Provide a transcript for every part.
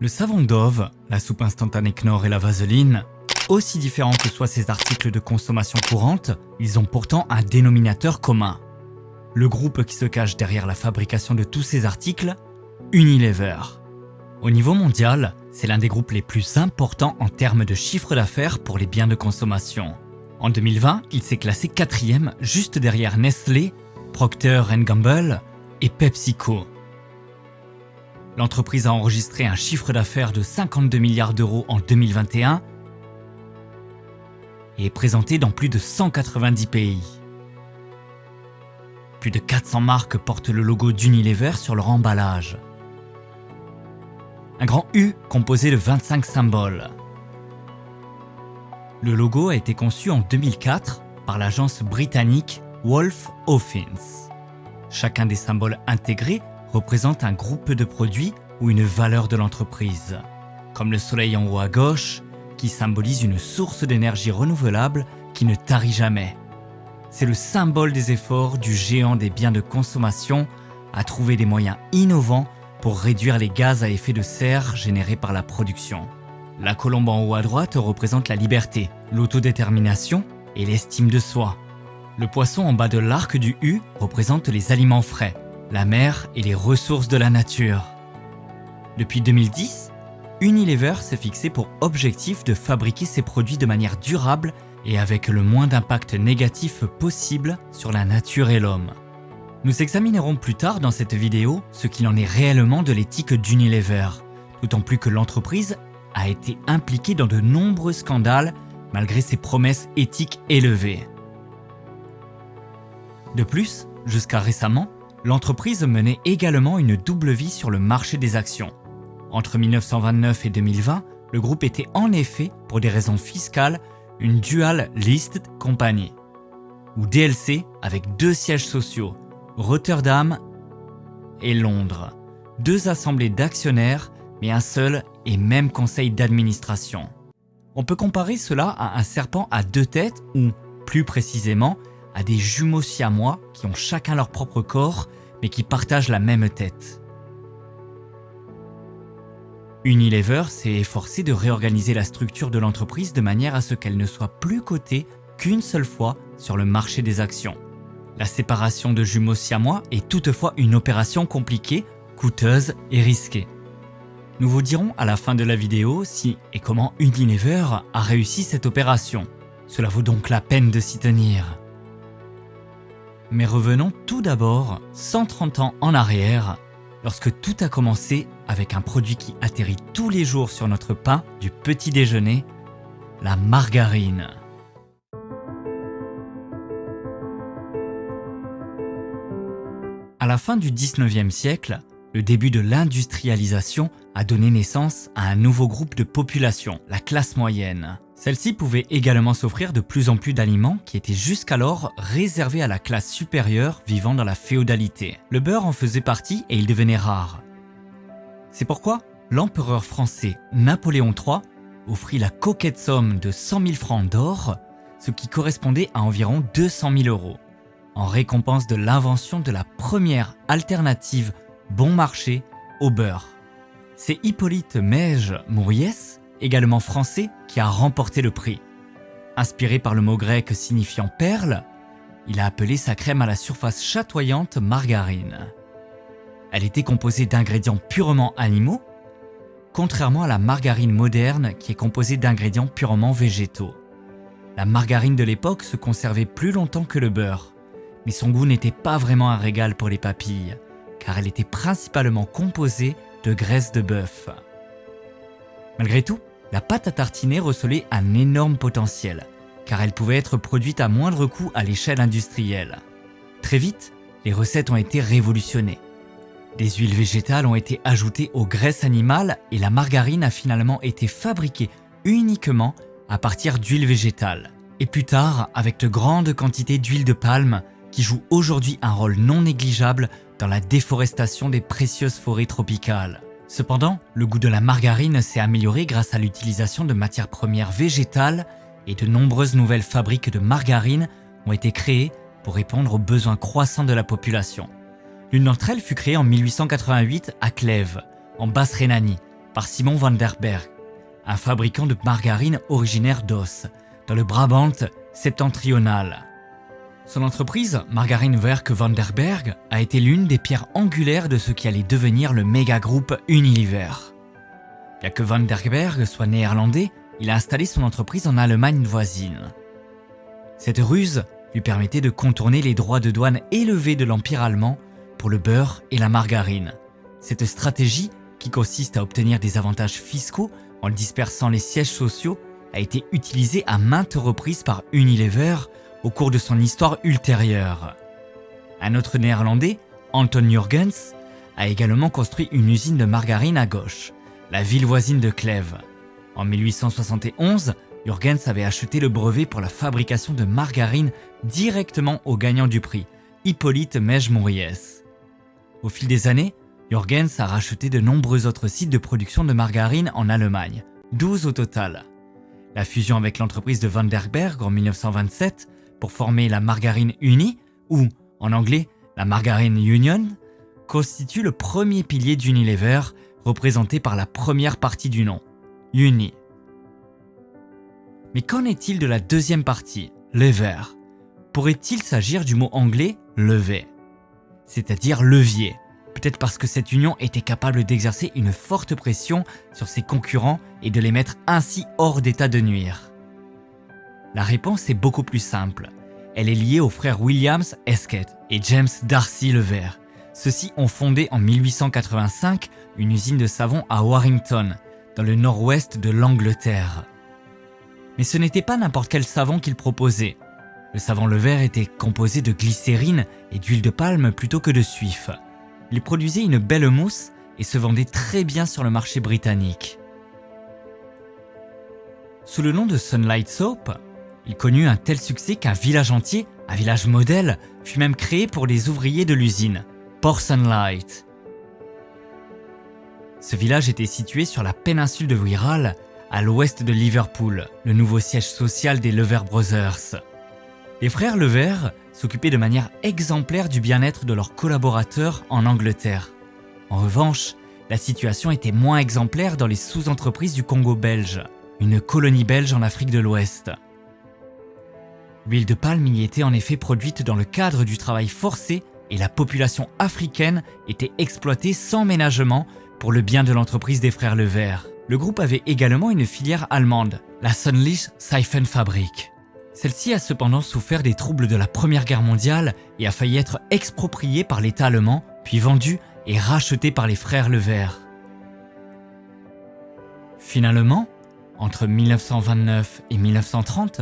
Le savon Dove, la soupe instantanée Knorr et la vaseline, aussi différents que soient ces articles de consommation courante, ils ont pourtant un dénominateur commun. Le groupe qui se cache derrière la fabrication de tous ces articles, Unilever. Au niveau mondial, c'est l'un des groupes les plus importants en termes de chiffre d'affaires pour les biens de consommation. En 2020, il s'est classé 4e juste derrière Nestlé, Procter & Gamble et PepsiCo. L'entreprise a enregistré un chiffre d'affaires de 52 milliards d'euros en 2021 et est présentée dans plus de 190 pays. Plus de 400 marques portent le logo d'Unilever sur leur emballage. Un grand U composé de 25 symboles. Le logo a été conçu en 2004 par l'agence britannique Wolf Hawkins. Chacun des symboles intégrés représente un groupe de produits ou une valeur de l'entreprise, comme le soleil en haut à gauche, qui symbolise une source d'énergie renouvelable qui ne tarit jamais. C'est le symbole des efforts du géant des biens de consommation à trouver des moyens innovants pour réduire les gaz à effet de serre générés par la production. La colombe en haut à droite représente la liberté, l'autodétermination et l'estime de soi. Le poisson en bas de l'arc du U représente les aliments frais, la mer et les ressources de la nature. Depuis 2010, Unilever s'est fixé pour objectif de fabriquer ses produits de manière durable et avec le moins d'impact négatif possible sur la nature et l'homme. Nous examinerons plus tard dans cette vidéo ce qu'il en est réellement de l'éthique d'Unilever, d'autant plus que l'entreprise a été impliquée dans de nombreux scandales malgré ses promesses éthiques élevées. De plus, jusqu'à récemment, l'entreprise menait également une double vie sur le marché des actions. Entre 1929 et 2020, le groupe était en effet, pour des raisons fiscales, une Dual Listed Company, ou DLC avec 2 sièges sociaux, Rotterdam et Londres, 2 assemblées d'actionnaires, mais un seul et même conseil d'administration. On peut comparer cela à un serpent à 2 têtes ou, plus précisément, à des jumeaux siamois qui ont chacun leur propre corps, mais qui partagent la même tête. Unilever s'est efforcé de réorganiser la structure de l'entreprise de manière à ce qu'elle ne soit plus cotée qu'une seule fois sur le marché des actions. La séparation de jumeaux siamois est toutefois une opération compliquée, coûteuse et risquée. Nous vous dirons à la fin de la vidéo si et comment Unilever a réussi cette opération. Cela vaut donc la peine de s'y tenir. Mais revenons tout d'abord 130 ans en arrière, lorsque tout a commencé avec un produit qui atterrit tous les jours sur notre pain du petit déjeuner, la margarine. À la fin du 19e siècle, le début de l'industrialisation a donné naissance à un nouveau groupe de population, la classe moyenne. Celle-ci pouvait également s'offrir de plus en plus d'aliments qui étaient jusqu'alors réservés à la classe supérieure vivant dans la féodalité. Le beurre en faisait partie et il devenait rare. C'est pourquoi l'empereur français Napoléon III offrit la coquette somme de 100 000 francs d'or, ce qui correspondait à environ 200 000 euros, en récompense de l'invention de la première alternative bon marché au beurre. C'est Hippolyte Mège Mouriès, également français, qui a remporté le prix. Inspiré par le mot grec signifiant perle, il a appelé sa crème à la surface chatoyante margarine. Elle était composée d'ingrédients purement animaux, contrairement à la margarine moderne qui est composée d'ingrédients purement végétaux. La margarine de l'époque se conservait plus longtemps que le beurre, mais son goût n'était pas vraiment un régal pour les papilles, car elle était principalement composée de graisse de bœuf. Malgré tout, la pâte à tartiner recelait un énorme potentiel, car elle pouvait être produite à moindre coût à l'échelle industrielle. Très vite, les recettes ont été révolutionnées. Des huiles végétales ont été ajoutées aux graisses animales et la margarine a finalement été fabriquée uniquement à partir d'huile végétale. Et plus tard, avec de grandes quantités d'huile de palme qui joue aujourd'hui un rôle non négligeable dans la déforestation des précieuses forêts tropicales. Cependant, le goût de la margarine s'est amélioré grâce à l'utilisation de matières premières végétales et de nombreuses nouvelles fabriques de margarine ont été créées pour répondre aux besoins croissants de la population. L'une d'entre elles fut créée en 1888 à Clèves, en Basse-Rhénanie, par Simon van der Berg, un fabricant de margarine originaire d'Oss, dans le Brabant septentrional. Son entreprise, Margarijnwerk van der Berg, a été l'une des pierres angulaires de ce qui allait devenir le méga-groupe Unilever. Bien que van der Berg soit néerlandais, il a installé son entreprise en Allemagne voisine. Cette ruse lui permettait de contourner les droits de douane élevés de l'Empire allemand pour le beurre et la margarine. Cette stratégie, qui consiste à obtenir des avantages fiscaux en dispersant les sièges sociaux, a été utilisée à maintes reprises par Unilever au cours de son histoire ultérieure. Un autre néerlandais, Anton Jurgens, a également construit une usine de margarine à Goch, la ville voisine de Clèves. En 1871, Jurgens avait acheté le brevet pour la fabrication de margarine directement au gagnant du prix, Hippolyte Mège-Mouriès. Au fil des années, Jurgens a racheté de nombreux autres sites de production de margarine en Allemagne, 12 au total. La fusion avec l'entreprise de Van der Berg en 1927 pour former la Margarine Unie, ou en anglais la Margarine Union, constitue le premier pilier d'Unilever, représenté par la première partie du nom, Uni. Mais qu'en est-il de la deuxième partie, lever? Pourrait-il s'agir du mot anglais lever, c'est-à-dire levier, peut-être parce que cette union était capable d'exercer une forte pression sur ses concurrents et de les mettre ainsi hors d'état de nuire? La réponse est beaucoup plus simple. Elle est liée aux frères Williams Hesketh et James Darcy Lever. Ceux-ci ont fondé en 1885 une usine de savon à Warrington, dans le nord-ouest de l'Angleterre. Mais ce n'était pas n'importe quel savon qu'ils proposaient. Le savon Lever était composé de glycérine et d'huile de palme plutôt que de suif. Il produisait une belle mousse et se vendait très bien sur le marché britannique. Sous le nom de Sunlight Soap, il connut un tel succès qu'un village entier, un village modèle, fut même créé pour les ouvriers de l'usine, Port Sunlight. Ce village était situé sur la péninsule de Wirral, à l'ouest de Liverpool, le nouveau siège social des Lever Brothers. Les frères Lever s'occupaient de manière exemplaire du bien-être de leurs collaborateurs en Angleterre. En revanche, la situation était moins exemplaire dans les sous-entreprises du Congo belge, une colonie belge en Afrique de l'Ouest. L'huile de palme y était en effet produite dans le cadre du travail forcé et la population africaine était exploitée sans ménagement pour le bien de l'entreprise des frères Lever. Le groupe avait également une filière allemande, la Sunlicht Seifenfabrik. Celle-ci a cependant souffert des troubles de la Première Guerre mondiale et a failli être expropriée par l'État allemand, puis vendue et rachetée par les frères Lever. Finalement, entre 1929 et 1930,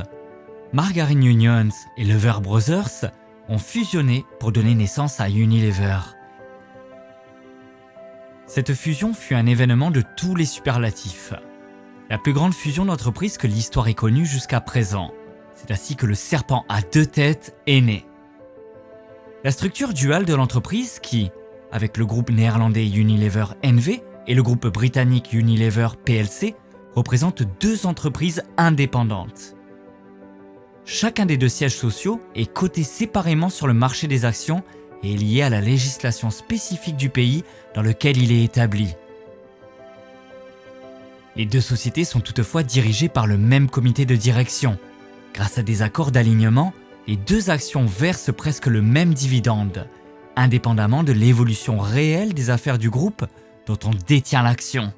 Margarine Unions et Lever Brothers ont fusionné pour donner naissance à Unilever. Cette fusion fut un événement de tous les superlatifs. La plus grande fusion d'entreprises que l'histoire ait connue jusqu'à présent. C'est ainsi que le serpent à deux têtes est né. La structure duale de l'entreprise qui, avec le groupe néerlandais Unilever NV et le groupe britannique Unilever PLC, représente deux entreprises indépendantes. Chacun des deux sièges sociaux est coté séparément sur le marché des actions et est lié à la législation spécifique du pays dans lequel il est établi. Les deux sociétés sont toutefois dirigées par le même comité de direction. Grâce à des accords d'alignement, les deux actions versent presque le même dividende, indépendamment de l'évolution réelle des affaires du groupe dont on détient l'action.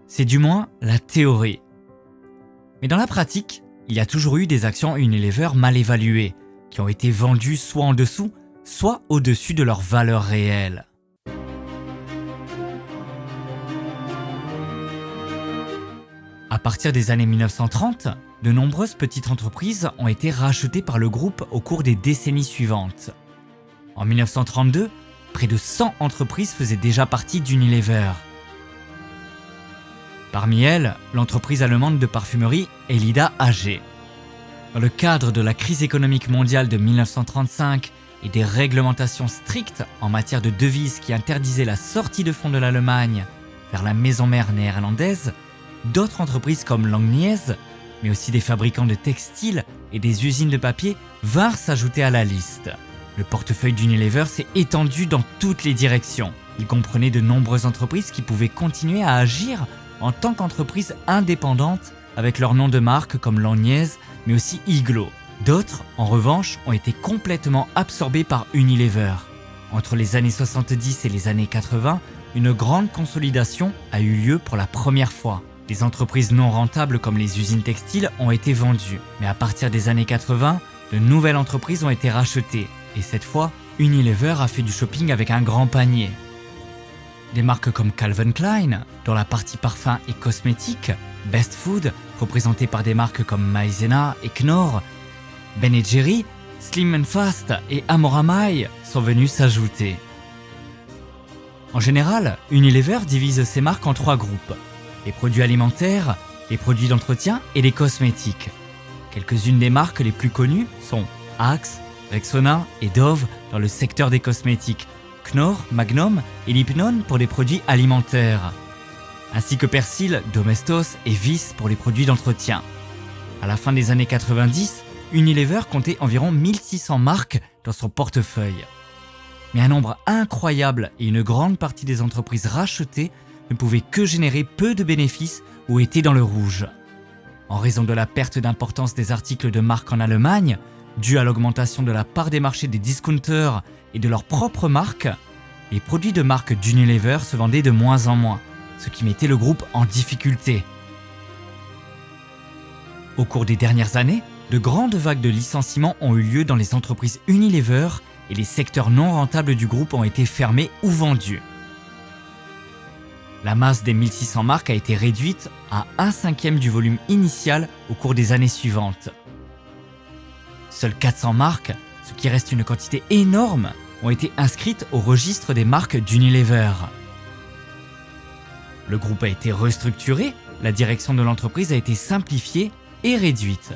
C'est du moins la théorie. Mais dans la pratique, il y a toujours eu des actions Unilever mal évaluées, qui ont été vendues soit en dessous, soit au-dessus de leur valeur réelle. À partir des années 1930, de nombreuses petites entreprises ont été rachetées par le groupe au cours des décennies suivantes. En 1932, près de 100 entreprises faisaient déjà partie d'Unilever. Parmi elles, l'entreprise allemande de parfumerie Elida AG. Dans le cadre de la crise économique mondiale de 1935 et des réglementations strictes en matière de devises qui interdisaient la sortie de fonds de l'Allemagne vers la maison mère néerlandaise, d'autres entreprises comme Langnese, mais aussi des fabricants de textiles et des usines de papier vinrent s'ajouter à la liste. Le portefeuille d'Unilever s'est étendu dans toutes les directions. Il comprenait de nombreuses entreprises qui pouvaient continuer à agir en tant qu'entreprises indépendantes avec leur nom de marque comme Langnese, mais aussi Iglo. D'autres, en revanche, ont été complètement absorbés par Unilever. Entre les années 70 et les années 80, une grande consolidation a eu lieu pour la première fois. Les entreprises non rentables comme les usines textiles ont été vendues. Mais à partir des années 80, de nouvelles entreprises ont été rachetées. Et cette fois, Unilever a fait du shopping avec un grand panier. Des marques comme Calvin Klein, dans la partie parfum et cosmétiques, Best Food, représenté par des marques comme Maizena et Knorr, Ben & Jerry, Slim & Fast et Amoramai sont venus s'ajouter. En général, Unilever divise ses marques en 3 groupes. Les produits alimentaires, les produits d'entretien et les cosmétiques. Quelques-unes des marques les plus connues sont Axe, Rexona et Dove dans le secteur des cosmétiques, Knorr, Magnum et Lipton pour les produits alimentaires, ainsi que Persil, Domestos et Vis pour les produits d'entretien. À la fin des années 90, Unilever comptait environ 1600 marques dans son portefeuille. Mais un nombre incroyable et une grande partie des entreprises rachetées ne pouvaient que générer peu de bénéfices ou étaient dans le rouge. En raison de la perte d'importance des articles de marque en Allemagne, due à l'augmentation de la part des marchés des discounters et de leurs propres marques, les produits de marque d'Unilever se vendaient de moins en moins, ce qui mettait le groupe en difficulté. Au cours des dernières années, de grandes vagues de licenciements ont eu lieu dans les entreprises Unilever et les secteurs non rentables du groupe ont été fermés ou vendus. La masse des 1600 marques a été réduite à 1/5 du volume initial au cours des années suivantes. Seules 400 marques, ce qui reste une quantité énorme, ont été inscrites au registre des marques d'Unilever. Le groupe a été restructuré, la direction de l'entreprise a été simplifiée et réduite.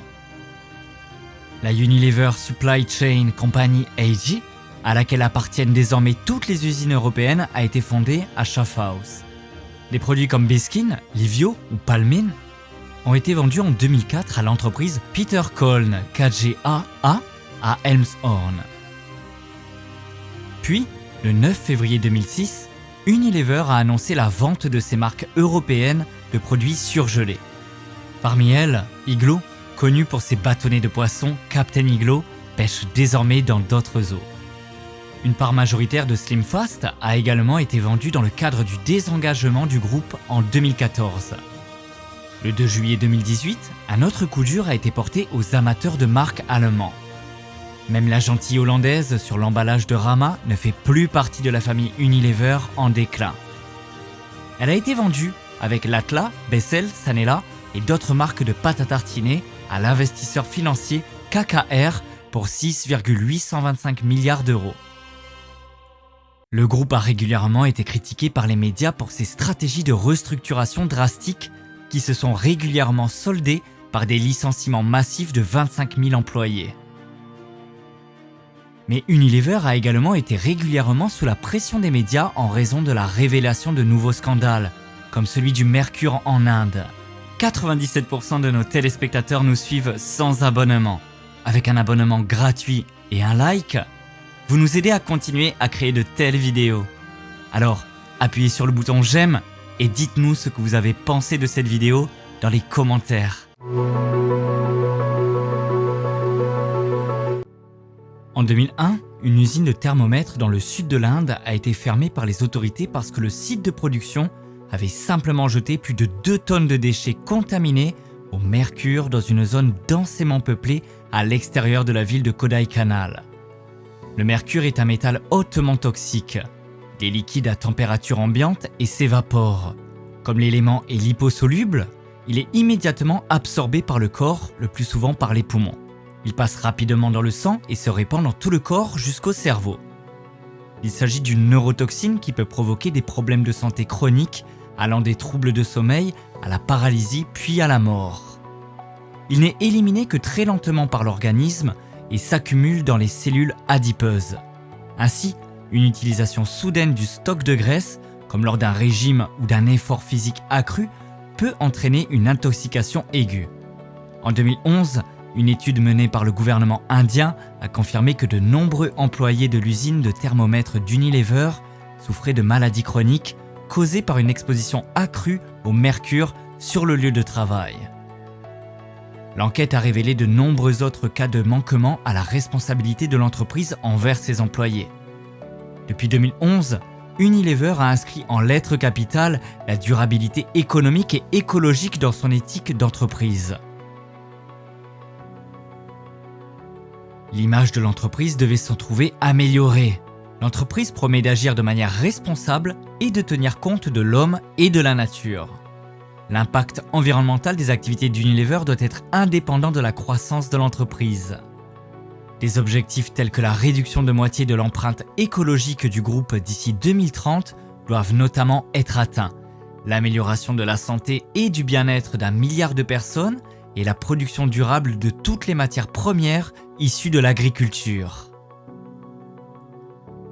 La Unilever Supply Chain Company AG, à laquelle appartiennent désormais toutes les usines européennes, a été fondée à Schaffhaus. Des produits comme Biskin, Livio ou Palmin ont été vendus en 2004 à l'entreprise Peter Koln KGaA à Elmshorn. Puis, le 9 février 2006, Unilever a annoncé la vente de ses marques européennes de produits surgelés. Parmi elles, Iglo, connu pour ses bâtonnets de poisson, Captain Iglo, pêche désormais dans d'autres eaux. Une part majoritaire de Slim Fast a également été vendue dans le cadre du désengagement du groupe en 2014. Le 2 juillet 2018, un autre coup dur a été porté aux amateurs de marques allemands. Même la gentille hollandaise sur l'emballage de Rama ne fait plus partie de la famille Unilever en déclin. Elle a été vendue avec Latla, Bessel, Sanela et d'autres marques de pâte à tartiner à l'investisseur financier KKR pour 6,825 milliards d'euros. Le groupe a régulièrement été critiqué par les médias pour ses stratégies de restructuration drastiques qui se sont régulièrement soldées par des licenciements massifs de 25 000 employés. Mais Unilever a également été régulièrement sous la pression des médias en raison de la révélation de nouveaux scandales, comme celui du mercure en Inde. 97% de nos téléspectateurs nous suivent sans abonnement. Avec un abonnement gratuit et un like, vous nous aidez à continuer à créer de telles vidéos. Alors, appuyez sur le bouton j'aime et dites-nous ce que vous avez pensé de cette vidéo dans les commentaires. En 2001, une usine de thermomètres dans le sud de l'Inde a été fermée par les autorités parce que le site de production avait simplement jeté plus de 2 tonnes de déchets contaminés au mercure dans une zone densément peuplée à l'extérieur de la ville de Kodaikanal. Le mercure est un métal hautement toxique. Des liquides à température ambiante et s'évaporent. Comme l'élément est liposoluble, il est immédiatement absorbé par le corps, le plus souvent par les poumons. Il passe rapidement dans le sang et se répand dans tout le corps jusqu'au cerveau. Il s'agit d'une neurotoxine qui peut provoquer des problèmes de santé chroniques, allant des troubles de sommeil à la paralysie puis à la mort. Il n'est éliminé que très lentement par l'organisme et s'accumule dans les cellules adipeuses. Ainsi, une utilisation soudaine du stock de graisse, comme lors d'un régime ou d'un effort physique accru, peut entraîner une intoxication aiguë. En 2011, une étude menée par le gouvernement indien a confirmé que de nombreux employés de l'usine de thermomètres d'Unilever souffrait de maladies chroniques causées par une exposition accrue au mercure sur le lieu de travail. L'enquête a révélé de nombreux autres cas de manquement à la responsabilité de l'entreprise envers ses employés. Depuis 2011, Unilever a inscrit en lettres capitales la durabilité économique et écologique dans son éthique d'entreprise. L'image de l'entreprise devait s'en trouver améliorée. L'entreprise promet d'agir de manière responsable et de tenir compte de l'homme et de la nature. L'impact environnemental des activités d'Unilever doit être indépendant de la croissance de l'entreprise. Des objectifs tels que la réduction de moitié de l'empreinte écologique du groupe d'ici 2030 doivent notamment être atteints. L'amélioration de la santé et du bien-être d'1 milliard de personnes et la production durable de toutes les matières premières issues de l'agriculture.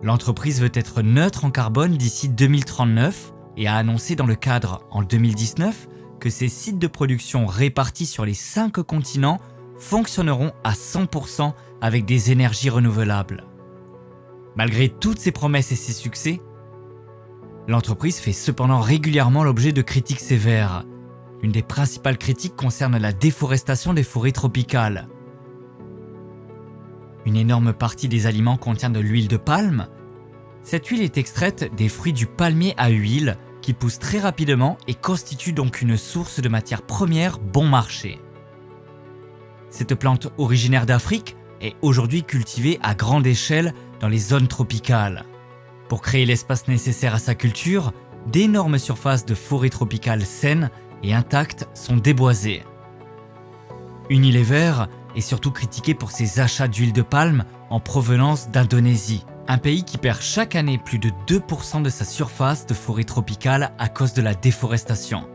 L'entreprise veut être neutre en carbone d'ici 2039 et a annoncé dans le cadre, en 2019, que ses sites de production répartis sur les 5 continents fonctionneront à 100% avec des énergies renouvelables. Malgré toutes ces promesses et ses succès, l'entreprise fait cependant régulièrement l'objet de critiques sévères. Une des principales critiques concerne la déforestation des forêts tropicales. Une énorme partie des aliments contient de l'huile de palme. Cette huile est extraite des fruits du palmier à huile qui pousse très rapidement et constitue donc une source de matière première bon marché. Cette plante originaire d'Afrique est aujourd'hui cultivée à grande échelle dans les zones tropicales. Pour créer l'espace nécessaire à sa culture, d'énormes surfaces de forêts tropicales saines et intactes sont déboisées. Unilever est surtout critiqué pour ses achats d'huile de palme en provenance d'Indonésie, un pays qui perd chaque année plus de 2% de sa surface de forêt tropicale à cause de la déforestation.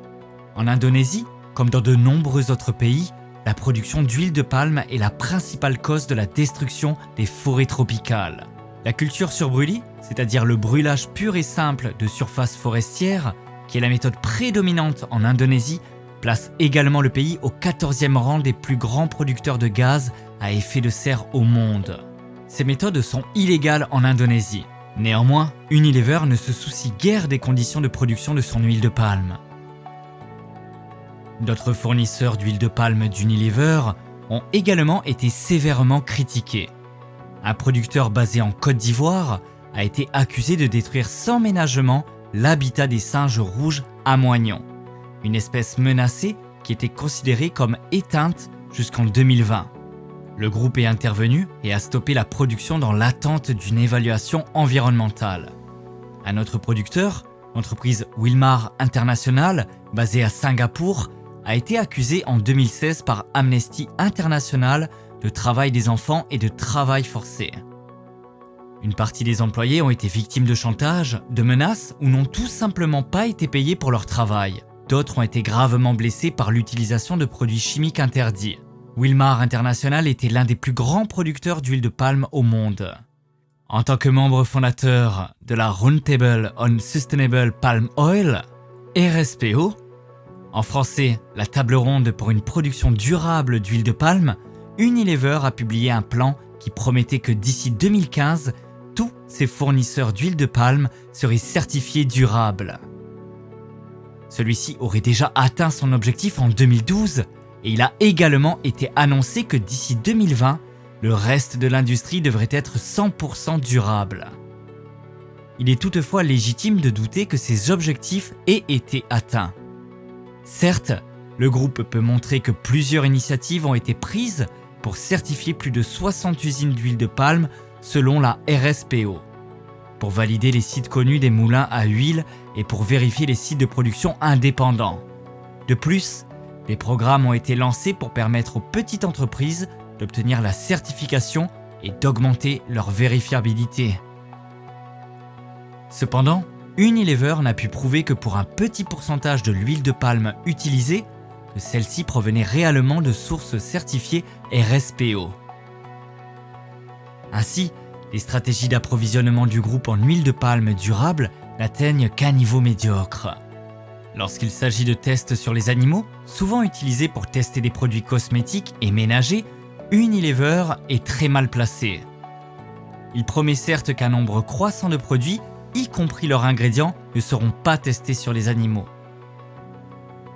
En Indonésie, comme dans de nombreux autres pays, la production d'huile de palme est la principale cause de la destruction des forêts tropicales. La culture sur brûlis, c'est-à-dire le brûlage pur et simple de surfaces forestières, qui est la méthode prédominante en Indonésie, place également le pays au 14e rang des plus grands producteurs de gaz à effet de serre au monde. Ces méthodes sont illégales en Indonésie. Néanmoins, Unilever ne se soucie guère des conditions de production de son huile de palme. D'autres fournisseurs d'huile de palme d'Unilever ont également été sévèrement critiqués. Un producteur basé en Côte d'Ivoire a été accusé de détruire sans ménagement l'habitat des singes rouges à moignons, une espèce menacée qui était considérée comme éteinte jusqu'en 2020. Le groupe est intervenu et a stoppé la production dans l'attente d'une évaluation environnementale. Un autre producteur, l'entreprise Wilmar International, basée à Singapour, a été accusé en 2016 par Amnesty International de travail des enfants et de travail forcé. Une partie des employés ont été victimes de chantage, de menaces ou n'ont tout simplement pas été payés pour leur travail. D'autres ont été gravement blessés par l'utilisation de produits chimiques interdits. Wilmar International était l'un des plus grands producteurs d'huile de palme au monde. En tant que membre fondateur de la Roundtable on Sustainable Palm Oil, RSPO, en français la table ronde pour une production durable d'huile de palme, Unilever a publié un plan qui promettait que d'ici 2015, tous ses fournisseurs d'huile de palme seraient certifiés durables. Celui-ci aurait déjà atteint son objectif en 2012 et il a également été annoncé que d'ici 2020, le reste de l'industrie devrait être 100% durable. Il est toutefois légitime de douter que ces objectifs aient été atteints. Certes, le groupe peut montrer que plusieurs initiatives ont été prises pour certifier plus de 60 usines d'huile de palme selon la RSPO, pour valider les sites connus des moulins à huile et pour vérifier les sites de production indépendants. De plus, des programmes ont été lancés pour permettre aux petites entreprises d'obtenir la certification et d'augmenter leur vérifiabilité. Cependant, Unilever n'a pu prouver que pour un petit pourcentage de l'huile de palme utilisée, que celle-ci provenait réellement de sources certifiées RSPO. Ainsi, les stratégies d'approvisionnement du groupe en huile de palme durable n'atteignent qu'un niveau médiocre. Lorsqu'il s'agit de tests sur les animaux, souvent utilisés pour tester des produits cosmétiques et ménagers, Unilever est très mal placé. Il promet certes qu'un nombre croissant de produits y compris leurs ingrédients, ne seront pas testés sur les animaux.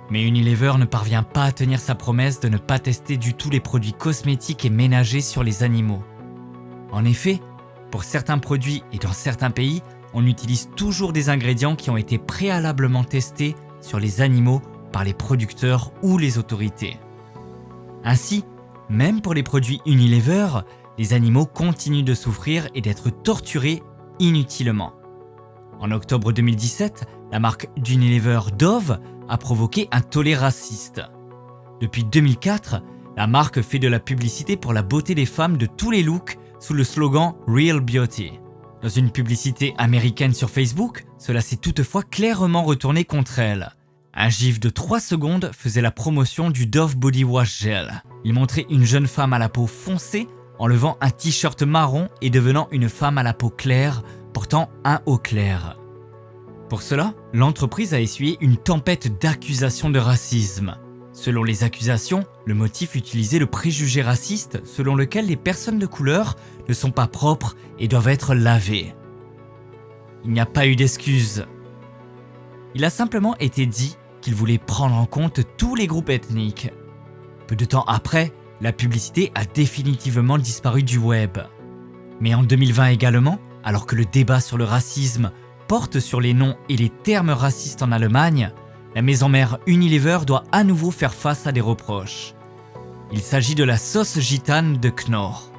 Mais Unilever ne parvient pas à tenir sa promesse de ne pas tester du tout les produits cosmétiques et ménagers sur les animaux. En effet, pour certains produits et dans certains pays, on utilise toujours des ingrédients qui ont été préalablement testés sur les animaux par les producteurs ou les autorités. Ainsi, même pour les produits Unilever, les animaux continuent de souffrir et d'être torturés inutilement. En octobre 2017, la marque d'Unilever Dove a provoqué un tollé raciste. Depuis 2004, la marque fait de la publicité pour la beauté des femmes de tous les looks sous le slogan Real Beauty. Dans une publicité américaine sur Facebook, cela s'est toutefois clairement retourné contre elle. Un gif de 3 secondes faisait la promotion du Dove Body Wash Gel. Il montrait une jeune femme à la peau foncée enlevant un t-shirt marron et devenant une femme à la peau claire portant un haut clair. Pour cela, l'entreprise a essuyé une tempête d'accusations de racisme. Selon les accusations, le motif utilisait le préjugé raciste selon lequel les personnes de couleur ne sont pas propres et doivent être lavées. Il n'y a pas eu d'excuses. Il a simplement été dit qu'il voulait prendre en compte tous les groupes ethniques. Peu de temps après, la publicité a définitivement disparu du web. Mais en 2020 également, alors que le débat sur le racisme porte sur les noms et les termes racistes en Allemagne, la maison mère Unilever doit à nouveau faire face à des reproches. Il s'agit de la sauce gitane de Knorr.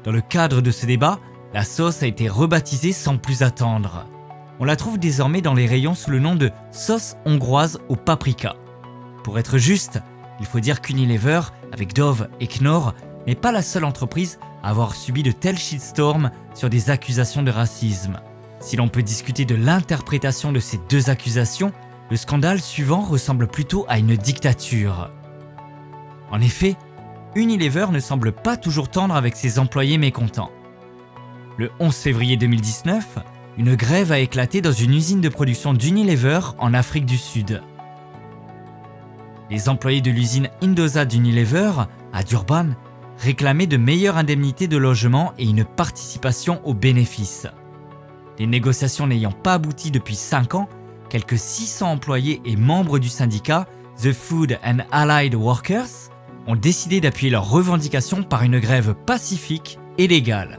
Dans le cadre de ce débat, la sauce a été rebaptisée sans plus attendre. On la trouve désormais dans les rayons sous le nom de sauce hongroise au paprika. Pour être juste, il faut dire qu'Unilever, avec Dove et Knorr, n'est pas la seule entreprise à avoir subi de tels shitstorms sur des accusations de racisme. Si l'on peut discuter de l'interprétation de ces deux accusations, le scandale suivant ressemble plutôt à une dictature. En effet, Unilever ne semble pas toujours tendre avec ses employés mécontents. Le 11 février 2019, une grève a éclaté dans une usine de production d'Unilever en Afrique du Sud. Les employés de l'usine Indosa d'Unilever, à Durban, réclamaient de meilleures indemnités de logement et une participation aux bénéfices. Les négociations n'ayant pas abouti depuis 5 ans, quelques 600 employés et membres du syndicat The Food and Allied Workers ont décidé d'appuyer leurs revendications par une grève pacifique et légale.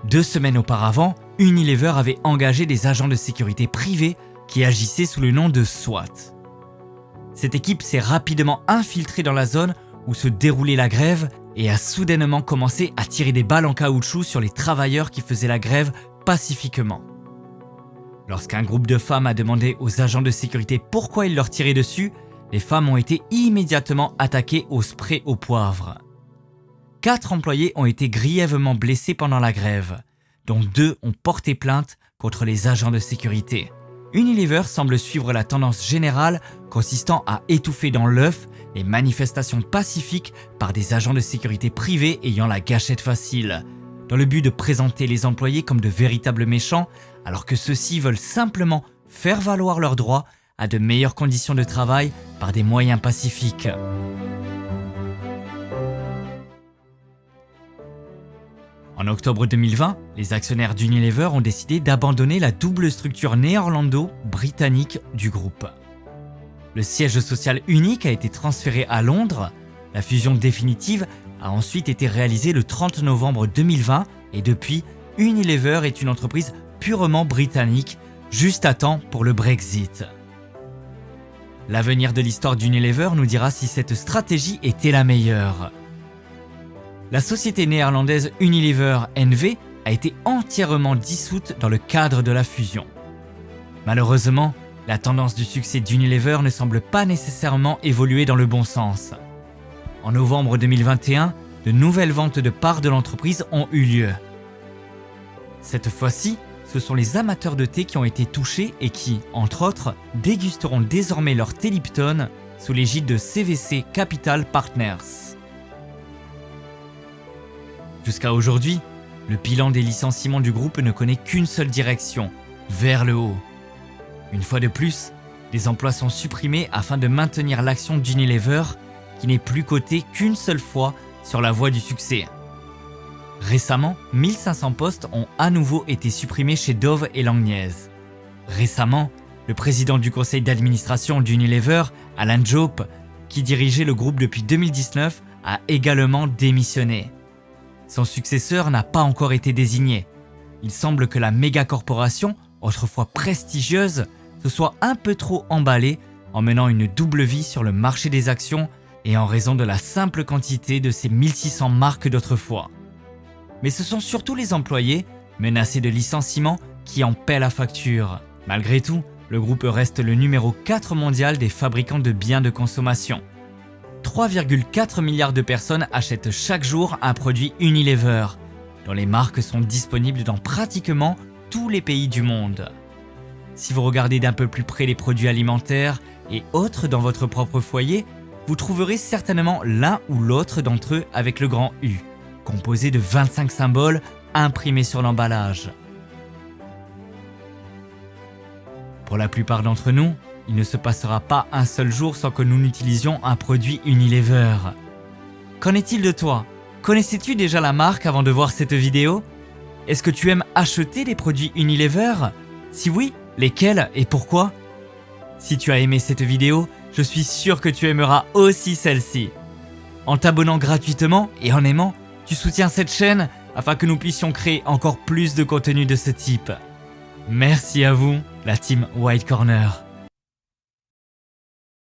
2 semaines auparavant, Unilever avait engagé des agents de sécurité privés qui agissaient sous le nom de SWAT. Cette équipe s'est rapidement infiltrée dans la zone où se déroulait la grève et a soudainement commencé à tirer des balles en caoutchouc sur les travailleurs qui faisaient la grève pacifiquement. Lorsqu'un groupe de femmes a demandé aux agents de sécurité pourquoi ils leur tiraient dessus, les femmes ont été immédiatement attaquées au spray au poivre. 4 employés ont été grièvement blessés pendant la grève, dont 2 ont porté plainte contre les agents de sécurité. Unilever semble suivre la tendance générale consistant à étouffer dans l'œuf les manifestations pacifiques par des agents de sécurité privés ayant la gâchette facile, dans le but de présenter les employés comme de véritables méchants, alors que ceux-ci veulent simplement faire valoir leurs droits à de meilleures conditions de travail par des moyens pacifiques. En octobre 2020, les actionnaires d'Unilever ont décidé d'abandonner la double structure néerlando-britannique du groupe. Le siège social unique a été transféré à Londres. La fusion définitive a ensuite été réalisée le 30 novembre 2020 et depuis, Unilever est une entreprise purement britannique, juste à temps pour le Brexit. L'avenir de l'histoire d'Unilever nous dira si cette stratégie était la meilleure. La société néerlandaise Unilever NV a été entièrement dissoute dans le cadre de la fusion. Malheureusement, la tendance du succès d'Unilever ne semble pas nécessairement évoluer dans le bon sens. En novembre 2021, de nouvelles ventes de parts de l'entreprise ont eu lieu. Cette fois-ci, ce sont les amateurs de thé qui ont été touchés et qui, entre autres, dégusteront désormais leur thé Lipton sous l'égide de CVC Capital Partners. Jusqu'à aujourd'hui, le bilan des licenciements du groupe ne connaît qu'une seule direction, vers le haut. Une fois de plus, des emplois sont supprimés afin de maintenir l'action d'Unilever qui n'est plus cotée qu'une seule fois sur la voie du succès. Récemment, 1500 postes ont à nouveau été supprimés chez Dove et Langnese. Récemment, le président du conseil d'administration d'Unilever, Alan Jope, qui dirigeait le groupe depuis 2019, a également démissionné. Son successeur n'a pas encore été désigné. Il semble que la méga-corporation, autrefois prestigieuse, se soit un peu trop emballée en menant une double vie sur le marché des actions et en raison de la simple quantité de ses 1600 marques d'autrefois. Mais ce sont surtout les employés, menacés de licenciement, qui en paient la facture. Malgré tout, le groupe reste le numéro 4 mondial des fabricants de biens de consommation. 3,4 milliards de personnes achètent chaque jour un produit Unilever, dont les marques sont disponibles dans pratiquement tous les pays du monde. Si vous regardez d'un peu plus près les produits alimentaires et autres dans votre propre foyer, vous trouverez certainement l'un ou l'autre d'entre eux avec le grand U, composé de 25 symboles imprimés sur l'emballage. Pour la plupart d'entre nous, il ne se passera pas un seul jour sans que nous n'utilisions un produit Unilever. Qu'en est-il de toi? Connaissais-tu déjà la marque avant de voir cette vidéo? Est-ce que tu aimes acheter des produits Unilever? Si oui, lesquels et pourquoi? Si tu as aimé cette vidéo, je suis sûr que tu aimeras aussi celle-ci. En t'abonnant gratuitement et en aimant, tu soutiens cette chaîne afin que nous puissions créer encore plus de contenu de ce type. Merci à vous, la team White Corner.